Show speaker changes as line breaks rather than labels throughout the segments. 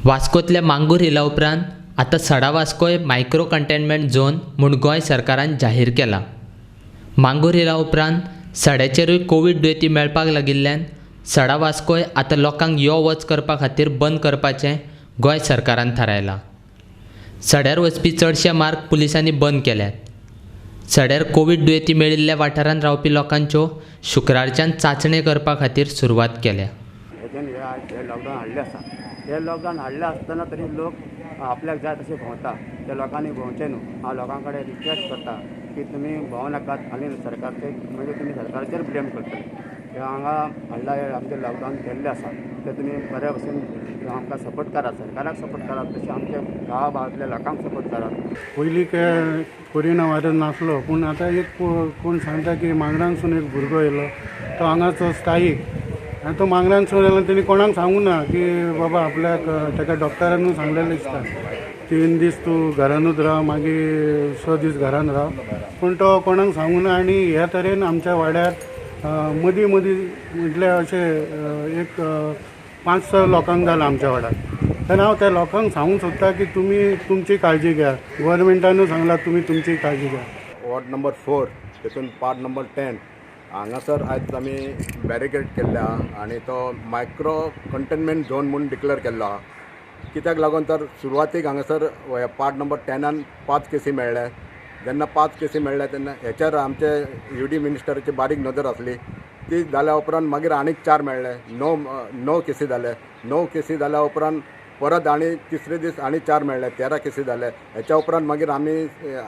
वास्कोतल्या मांगूर हिला उपरांत आतां सडा वास्कोय मायक्रो कंटेनमेंट झोन म्हूण गोंय सरकारान जाहीर केला। मांगूर हिला उपरांत सड्याचेरूय कोवीड दुयेंती मेळपाक लागिल्ल्यान सडा वास्कोय आतां लोकांक यो वच करपा खातीर बंद करपाचें गोंय सरकारान थारायलां। सड्यार वचपी चडशे मार्ग पुलिसांनी बंद केल्यात। सड्यार कोवीड दुयेंती मेळिल्ल्या वाठारांत रावपी लोकांच्यो शुक्रारच्यान चांचणी करपा खातीर सुरवात केल्या।
लॉकडावन हाडलें आसा, हे लॉकडावन हाडलें आसतना तरी लोक आपल्याक जाय तशें भोंवता, त्या लोकांनी भोंवचें न्हू। हांव लोकां कडेन रिक्वेस्ट करता की तुमी भोंव नाकात आनी सरकारचे म्हणजे तुमी सरकाराचेर ब्लेम करतले। हे हांगा हाडला हे आमचें लॉकडावन केल्लें आसा ते तुमी बऱ्या भशेन आमकां सपोर्ट करात, सरकाराक सपोर्ट करात, तशें आमच्या गांवा भागांतल्या लोकांक सपोर्ट करात।
पयलीं कोरोना व्हायरस नासलो, पूण आतां एक कोण सांगता की मांगरांसून एक भुरगो येयलो, तो हांगाचो स्थायीक, आनी तो मांगरांसून येयलो। तेणी कोणाक सांगूं ना की बाबा आपल्याक ताका डॉक्टरानूय सांगलेलें दिसता 3 दीस तूं घरानूच राव, मागीर 6 दीस घरान राव, पूण तो कोणाक सांगूं ना। आनी ह्या तरेन आमच्या वाड्यार मदीं म्हटल्यार अशें एक 5-6 लोकांक जालां आमच्या वाड्यार। तेन्ना हांव त्या लोकांक सांगूंक सोदता की तुमी तुमची काळजी घ्या, गव्हर्मेंटानूय सांगलां तुमी तुमची काळजी घ्या।
वॉर्ड नंबर 4 तितून पार्ट नंबर 10 हांगासर आयज आमी बॅरिकेड केल्ले आहा आनी तो मायक्रो कंटेनमेंट झोन म्हणून डिक्लेअर केल्लो आहा। कित्याक लागून तर सुरवातीक हांगासर पार्ट नंबर 10 5 केसी मेळ्ळे। जेन्ना 5 केसी मेळ्ळे तेन्ना हेचेर आमचे UD मिनिस्टराची बारीक नदर आसली। ती जाल्या उपरांत मागीर आनीक 4 मेळ्ळे, 9 केसी जाले। 9 केसी जाल्या उपरांत परत आनी तिसरे दीस आनी 4 मेळ्ळे, 13 केसी जाले। हेच्या उपरांत मागीर आमी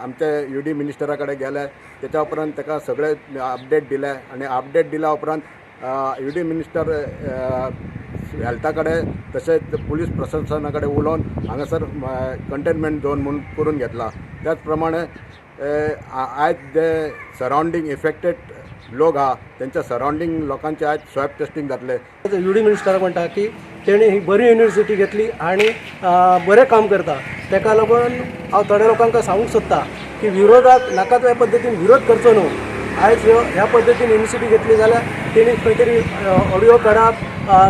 आमचे UD मिनिस्टरा कडेन गेले, तेच्या उपरांत ताका सगळे अपडेट दिले आनी अपडेट दिल्या उपरांत UD मिनिस्टर हेल्था कडेन तशेंच पुलीस प्रशासना कडेन उलोवन हांगासर कंटेनमेंट झोन म्हणून करून घेतला। त्याच प्रमाणे आयज जे सरावंडींग इफेक्टेड लोक आहा तेंच्या सरावंडींग लोकांचे आयज स्वॅब टेस्टिंग जातले।
UD मिनिस्टर म्हणटा की तेणी ही बरी युनिवर्सिटी घेतली आनी बरें काम करता, तेका लागून हांव थोड्या लोकांक सांगूंक सोदता की विरोधाक नाका त्या पद्दतीन विरोध करचो न्हू। आयज ह्या पद्दतीन युनिवर्सिटी घेतली जाल्यार तेणी खंय तरी ऑडियो काडप,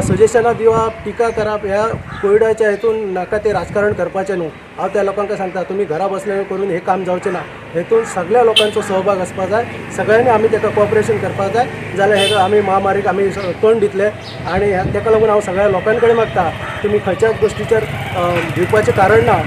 सजेशनां दिवप, टिका करप, ह्या कोविडाच्या हेतून नाका ते राजकारण करपाचें न्हू। हांव त्या लोकांक सांगता तुमी घरा बसले करून हे काम जावचें ना, हेतून सगळ्या लोकांचो सहभाग आसपा जाय, सगळ्यांनी आमी ताका कॉपरेशन करपा जाय, जाल्यार हे आमी महामारीक आमी तोंड दितले। आनी ताका लागून हांव सगळ्या लोकां कडेन मागता तुमी खंयच्याच गोश्टीचेर भिवपाचें कारण ना।